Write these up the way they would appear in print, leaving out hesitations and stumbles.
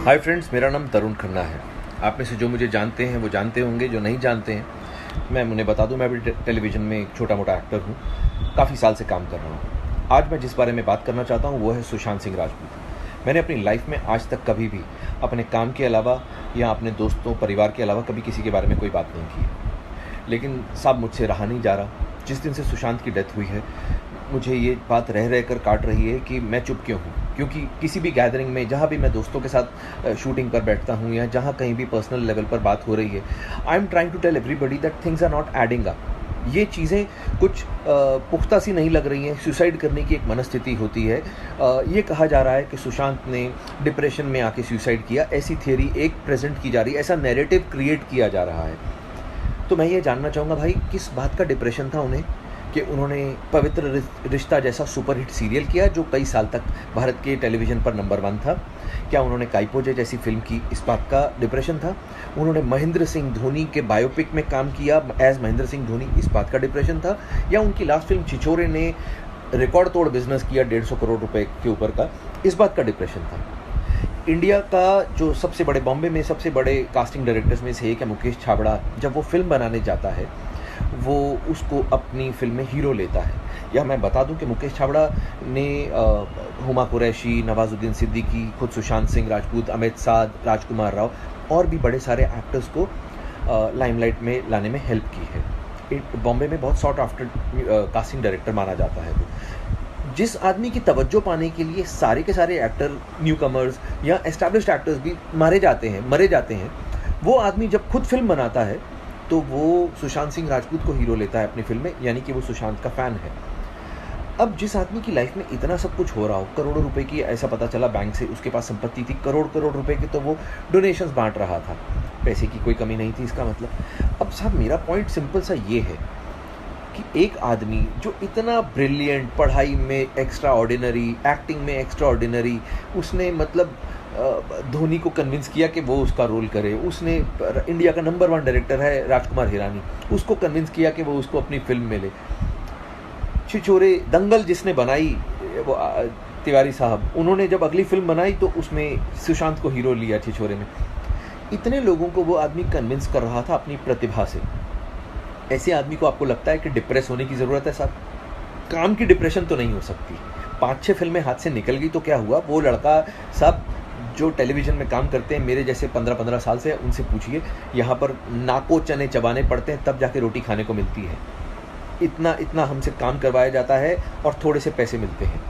Hi friends, मेरा नाम तरुण खन्ना है। आप में से जो मुझे जानते हैं वो जानते होंगे, जो नहीं जानते हैं मैं उन्हें बता दूं, मैं भी टेलीविज़न में एक छोटा मोटा एक्टर हूं, काफ़ी साल से काम कर रहा हूं। आज मैं जिस बारे में बात करना चाहता हूं वो है सुशांत सिंह राजपूत। मैंने अपनी लाइफ में आज तक कभी भी अपने काम के अलावा या अपने दोस्तों परिवार के अलावा कभी किसी के बारे में कोई बात नहीं की, लेकिन साहब मुझसे रहा नहीं जा रहा। जिस दिन से सुशांत की डेथ हुई है मुझे ये बात रह रह कर काट रही है कि मैं चुप क्यों हूँ, क्योंकि किसी भी गैदरिंग में जहाँ भी मैं दोस्तों के साथ शूटिंग पर बैठता हूँ या जहाँ कहीं भी पर्सनल लेवल पर बात हो रही है, I am trying to tell everybody that things are not adding up. ये चीज़ें कुछ पुख्ता सी नहीं लग रही हैं। सुसाइड करने की एक मनस्थिति होती है। ये कहा जा रहा है कि सुशांत ने डिप्रेशन में आके सुसाइड किया, ऐसी थियरी एक प्रेजेंट की जा रही है, ऐसा नैरेटिव क्रिएट किया जा रहा है। तो मैं ये जानना चाहूँगा भाई, किस बात का डिप्रेशन था उन्हें कि उन्होंने पवित्र रिश्ता जैसा सुपरहिट सीरियल किया जो कई साल तक भारत के टेलीविज़न पर नंबर 1 था? क्या उन्होंने काइपोजे जैसी फिल्म की, इस बात का डिप्रेशन था? उन्होंने महेंद्र सिंह धोनी के बायोपिक में काम किया एज महेंद्र सिंह धोनी, इस बात का डिप्रेशन था? या उनकी लास्ट फिल्म छिछोरे ने रिकॉर्ड तोड़ बिजनेस किया 150 करोड़ रुपए के ऊपर का, इस बात का डिप्रेशन था? इंडिया का जो सबसे बड़े, बॉम्बे में सबसे बड़े कास्टिंग डायरेक्टर्स में से एक है मुकेश छाबड़ा, जब वो फिल्म बनाने जाता है वो उसको अपनी फिल्म में हीरो लेता है। या मैं बता दूं कि मुकेश छाबड़ा ने हुमा कुरैशी, नवाजुद्दीन सिद्दीकी, खुद सुशांत सिंह राजपूत, अमित साध, राजकुमार राव और भी बड़े सारे एक्टर्स को लाइमलाइट में लाने में हेल्प की है। बॉम्बे में बहुत सॉर्ट आफ्टर कास्टिंग डायरेक्टर माना जाता है वो। जिस आदमी की तवज्जो पाने के लिए सारे के सारे एक्टर, न्यू कमर्स या एस्टैब्लिश्ड एक्टर्स भी मरे जाते हैं, वो आदमी जब खुद फिल्म बनाता है तो वो सुशांत सिंह राजपूत को हीरो लेता है अपनी फिल्म में, यानी कि वो सुशांत का फ़ैन है। अब जिस आदमी की लाइफ में इतना सब कुछ हो रहा हो, करोड़ों रुपए की, ऐसा पता चला बैंक से उसके पास संपत्ति थी, करोड़ रुपए की, तो वो डोनेशंस बांट रहा था, पैसे की कोई कमी नहीं थी इसका मतलब। अब साहब मेरा पॉइंट सिंपल सा ये है कि एक आदमी जो इतना ब्रिलियंट, पढ़ाई में एक्स्ट्रा ऑर्डिनरी, एक्टिंग में एक्स्ट्रा ऑर्डिनरी, उसने मतलब धोनी को कन्विंस किया कि वो उसका रोल करे। उसने इंडिया का नंबर 1 डायरेक्टर है राजकुमार हिरानी, उसको कन्विंस किया कि वो उसको अपनी फिल्म में ले। छिछोरे, दंगल जिसने बनाई वो तिवारी साहब, उन्होंने जब अगली फिल्म बनाई तो उसमें सुशांत को हीरो लिया छिछोरे में। इतने लोगों को वो आदमी कन्विंस कर रहा था अपनी प्रतिभा से। ऐसे आदमी को आपको लगता है कि डिप्रेस होने की ज़रूरत है साहब? काम की डिप्रेशन तो नहीं हो सकती। 5-6 फिल्में हाथ से निकल गई तो क्या हुआ? वो लड़का सब जो टेलीविज़न में काम करते हैं, मेरे जैसे 15-15 साल से, उनसे पूछिए, यहाँ पर नाको चने चबाने पड़ते हैं तब जाके रोटी खाने को मिलती है। इतना हमसे काम करवाया जाता है और थोड़े से पैसे मिलते हैं।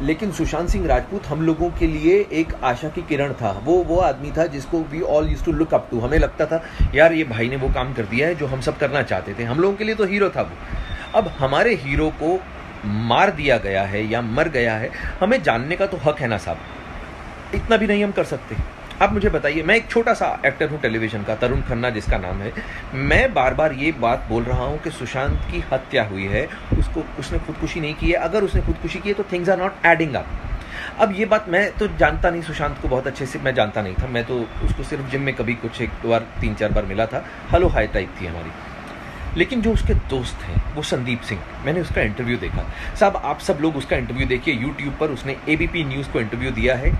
लेकिन सुशांत सिंह राजपूत हम लोगों के लिए एक आशा की किरण था। वो आदमी था जिसको we all used to look up to. हमें लगता था यार ये भाई ने वो काम कर दिया है जो हम सब करना चाहते थे। हम लोगों के लिए तो हीरो था वो। अब हमारे हीरो को मार दिया गया है या मर गया है, हमें जानने का तो हक है ना साहब? इतना भी नहीं हम कर सकते? आप मुझे बताइए, मैं एक छोटा सा एक्टर हूँ टेलीविज़न का, तरुण खन्ना जिसका नाम है। मैं बार बार ये बात बोल रहा हूँ कि सुशांत की हत्या हुई है, उसने खुदकुशी नहीं की है। अगर उसने खुदकुशी की है तो things are not adding up. अब ये बात मैं तो जानता नहीं, सुशांत को बहुत अच्छे से मैं जानता नहीं था। मैं तो उसको सिर्फ जिम में कभी कुछ 1-2 बार, 3-4 बार मिला था, हेलो हाय टाइप थी हमारी। लेकिन जो उसके दोस्त हैं वो संदीप सिंह, मैंने उसका इंटरव्यू देखा साहब। आप सब लोग उसका इंटरव्यू देखिए, यूट्यूब पर उसने एबीपी न्यूज़ को इंटरव्यू दिया है।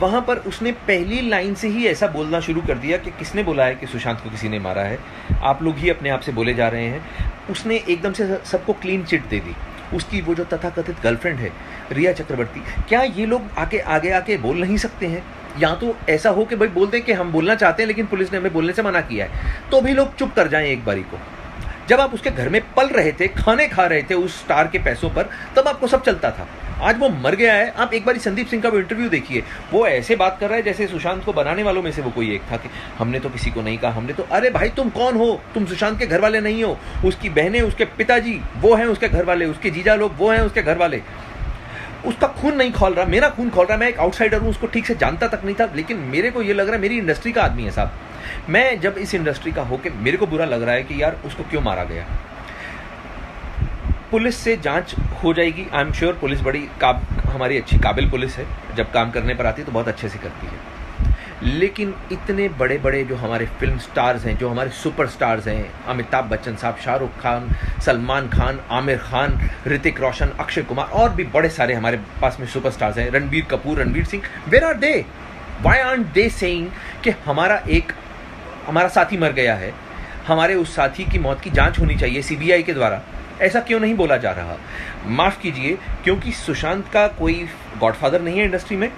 वहाँ पर उसने पहली लाइन से ही ऐसा बोलना शुरू कर दिया कि किसने बोला है कि सुशांत को किसी ने मारा है, आप लोग ही अपने आप से बोले जा रहे हैं। उसने एकदम से सबको क्लीन चिट दे दी। उसकी वो जो तथाकथित गर्लफ्रेंड है रिया चक्रवर्ती, क्या ये लोग आगे आके बोल नहीं सकते हैं? या तो ऐसा हो कि भाई बोल दें कि हम बोलना चाहते हैं लेकिन पुलिस ने हमें बोलने से मना किया है, तो भी लोग चुप कर जाएं एक बारी को। जब आप उसके घर में पल रहे थे, खाने खा रहे थे उस स्टार के पैसों पर, तब आपको सब चलता था। आज वो मर गया है। आप एक बार संदीप सिंह का वो इंटरव्यू देखिए, वो ऐसे बात कर रहा है जैसे सुशांत को बनाने वालों में से वो कोई एक था कि हमने तो किसी को नहीं कहा, हमने तो, अरे भाई तुम कौन हो? तुम सुशांत के घर वाले नहीं हो। उसकी बहनें, उसके पिताजी वो हैं उसके घर वाले, उसके जीजा लोग वो हैं उसके घर वाले। उसका खून नहीं खोल रहा, मेरा खून खोल रहा। मैं एक आउटसाइडर हूँ, उसको ठीक से जानता तक नहीं था, लेकिन मेरे को ये लग रहा है मेरी इंडस्ट्री का आदमी है साहब। मैं जब इस इंडस्ट्री का होके मेरे को बुरा लग रहा है कि यार उसको क्यों मारा गया। पुलिस से जांच हो जाएगी, आई एम श्योर। पुलिस बड़ी हमारी अच्छी काबिल पुलिस है, जब काम करने पर आती है तो बहुत अच्छे से करती है। लेकिन इतने बड़े बड़े जो हमारे फिल्म स्टार्स हैं, जो हमारे सुपर स्टार्स हैं, अमिताभ बच्चन साहब, शाहरुख खान, सलमान खान, आमिर खान, ऋतिक रोशन, अक्षय कुमार और भी बड़े सारे हमारे पास में सुपर स्टार्स हैं, Ranbir Kapoor, Ranveer Singh, where are they? Why aren't they saying कि हमारा साथी मर गया है, हमारे उस साथी की मौत की जांच होनी चाहिए सीबीआई के द्वारा? ऐसा क्यों नहीं बोला जा रहा? माफ़ कीजिए, क्योंकि सुशांत का कोई गॉडफादर नहीं है इंडस्ट्री में,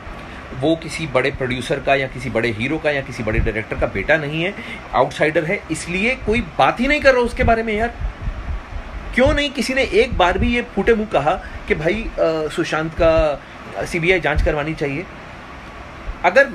वो किसी बड़े प्रोड्यूसर का या किसी बड़े हीरो का या किसी बड़े डायरेक्टर का बेटा नहीं है, आउटसाइडर है, इसलिए कोई बात ही नहीं कर रहा उसके बारे में। यार क्यों नहीं किसी ने एक बार भी ये फूटे मुंह कहा कि भाई सुशांत का सीबीआई जांच करवानी चाहिए? अगर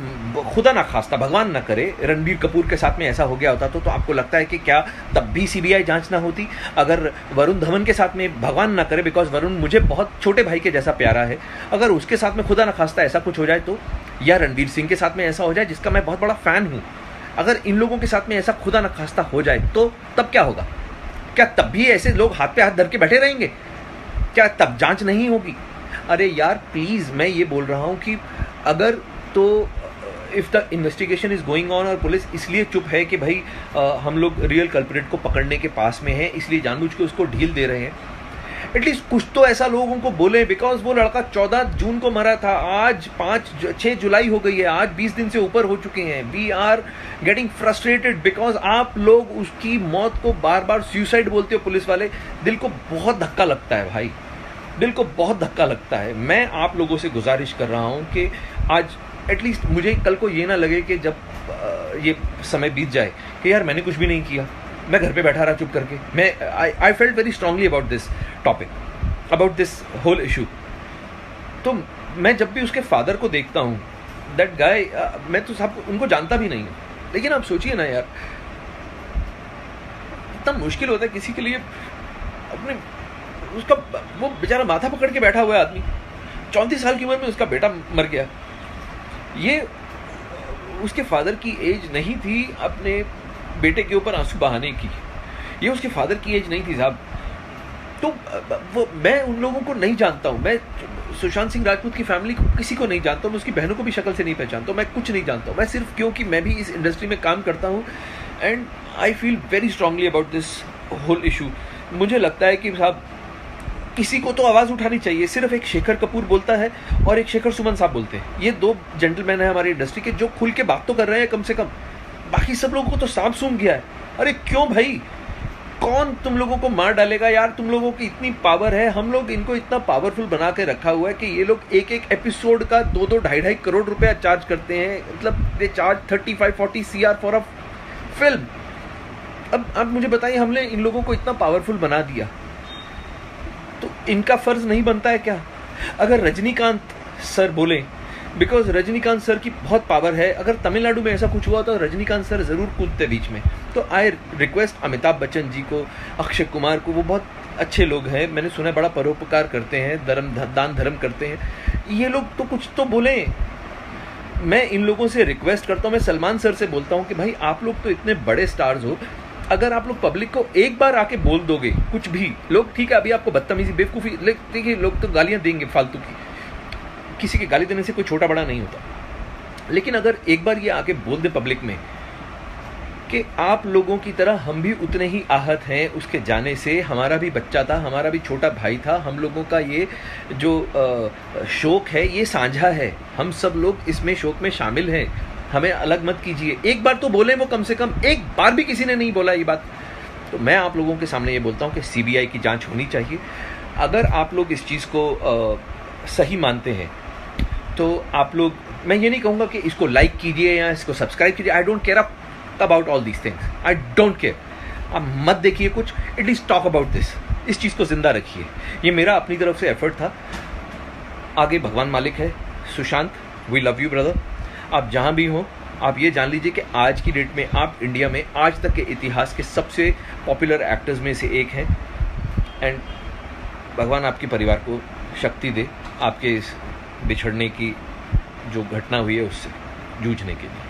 खुदा ना खास्ता, भगवान ना करे, रणबीर कपूर के साथ में ऐसा हो गया होता तो आपको लगता है कि क्या तब भी सीबीआई जांच ना होती? अगर वरुण धवन के साथ में, भगवान ना करे, बिकॉज वरुण मुझे बहुत छोटे भाई के जैसा प्यारा है, अगर उसके साथ में खुदा ना खास्ता ऐसा कुछ हो जाए तो, या रणबीर सिंह के साथ में ऐसा हो जाए जिसका मैं बहुत बड़ा फैन हूँ, अगर इन लोगों के साथ में ऐसा खुदा ना खास्ता हो जाए तो तब क्या होगा? क्या तब भी ऐसे लोग हाथ पे हाथ धर के बैठे रहेंगे? क्या तब जांच नहीं होगी? अरे यार प्लीज़, मैं ये बोल रहा हूँ कि अगर तो if the investigation is going on और पुलिस इसलिए चुप है कि भाई हम लोग रियल कल्प्रिट को पकड़ने के पास में हैं, इसलिए जानबूझ के उसको ढील दे रहे हैं, एटलीस्ट कुछ तो ऐसा लोगों को बोले। बिकॉज वो लड़का 14 जून को मरा था, आज 6 जुलाई हो गई है, आज 20 दिन से ऊपर हो चुके हैं। We are getting frustrated because आप लोग उसकी मौत को बार बार सुसाइड बोलते हो पुलिस वाले। दिल को बहुत धक्का लगता है भाई, दिल को बहुत धक्का लगता है। मैं आप लोगों से गुजारिश कर रहा हूँ कि आज एटलीस्ट मुझे कल को ये ना लगे कि जब ये समय बीत जाए कि यार मैंने कुछ भी नहीं किया, मैं घर पे बैठा रहा चुप करके। मैं I felt very strongly about this topic, about this whole issue. तो मैं जब भी उसके फादर को देखता हूँ, दैट गाय, मैं तो सब उनको जानता भी नहीं हूँ, लेकिन आप सोचिए ना यार, इतना मुश्किल होता है किसी के लिए अपने, उसका वो बेचारा माथा पकड़ के बैठा हुआ है आदमी, 34 साल की उम्र में उसका बेटा मर गया। ये उसके फादर की एज नहीं थी अपने बेटे के ऊपर आंसू बहाने की, ये उसके फादर की एज नहीं थी साहब। तो वो मैं उन लोगों को नहीं जानता हूँ, मैं सुशांत सिंह राजपूत की फैमिली को किसी को नहीं जानता हूँ, मैं उसकी बहनों को भी शक्ल से नहीं पहचानता हूँ, मैं कुछ नहीं जानता हूँ। मैं सिर्फ क्योंकि मैं भी इस इंडस्ट्री में काम करता हूँ and I feel very strongly about this whole issue. मुझे लगता है कि साहब किसी को तो आवाज़ उठानी चाहिए। सिर्फ एक शेखर कपूर बोलता है और एक शेखर सुमन साहब बोलते हैं, ये दो जेंटलमैन हैं हमारी इंडस्ट्री के जो खुल के बात तो कर रहे हैं कम से कम। बाकी सब लोगों को तो सांप सूंघ गया है। अरे क्यों भाई, कौन तुम लोगों को मार डालेगा यार? तुम लोगों की इतनी पावर है, हम लोग इनको इतना पावरफुल बना के रखा हुआ है कि ये लोग एक एक एपिसोड का 2-2, 2.5 करोड़ रुपया चार्ज करते हैं। मतलब they charge 35-40 CR for a film. अब मुझे बताइए, हमने इन लोगों को इतना पावरफुल बना दिया तो इनका फर्ज नहीं बनता है क्या? अगर रजनीकांत सर बोले, बिकॉज रजनीकांत सर की बहुत पावर है, अगर तमिलनाडु में ऐसा कुछ हुआ तो रजनीकांत सर ज़रूर कूदते बीच में। तो आई रिक्वेस्ट अमिताभ बच्चन जी को, अक्षय कुमार को, वो बहुत अच्छे लोग हैं, मैंने सुना है बड़ा परोपकार करते हैं, दान धर्म करते हैं, ये लोग तो कुछ तो बोलें। मैं इन लोगों से रिक्वेस्ट करता हूँ, मैं सलमान सर से बोलता हूँ कि भाई आप लोग तो इतने बड़े स्टार्स हो, अगर आप लोग पब्लिक को एक बार आके बोल दोगे कुछ भी, लोग ठीक है अभी आपको बदतमीजी बेवकूफ़ी, देखिए लोग तो गालियाँ देंगे फालतू की, किसी के गाली देने से कोई छोटा बड़ा नहीं होता, लेकिन अगर एक बार ये आके बोल दे पब्लिक में कि आप लोगों की तरह हम भी उतने ही आहत हैं उसके जाने से, हमारा भी बच्चा था, हमारा भी छोटा भाई था, हम लोगों का ये जो शोक है ये साझा है, हम सब लोग इसमें शोक में शामिल हैं, हमें अलग मत कीजिए। एक बार तो बोले वो, कम से कम एक बार भी किसी ने नहीं बोला ये बात। तो मैं आप लोगों के सामने ये बोलता हूँ कि सीबीआई की जांच होनी चाहिए। अगर आप लोग इस चीज़ को सही मानते हैं तो आप लोग, मैं ये नहीं कहूँगा कि इसको लाइक कीजिए या इसको सब्सक्राइब कीजिए, I don't care about all these things, I don't care. आप मत देखिए कुछ, एटलीस्ट टॉक अबाउट दिस, इस चीज़ को जिंदा रखिए। ये मेरा अपनी तरफ से एफर्ट था, आगे भगवान मालिक है। Sushant, we love you brother. आप जहाँ भी हो, आप ये जान लीजिए कि आज की डेट में आप इंडिया में आज तक के इतिहास के सबसे पॉपुलर एक्टर्स में से एक हैं एंड भगवान आपके परिवार को शक्ति दे आपके इस बिछड़ने की जो घटना हुई है उससे जूझने के लिए।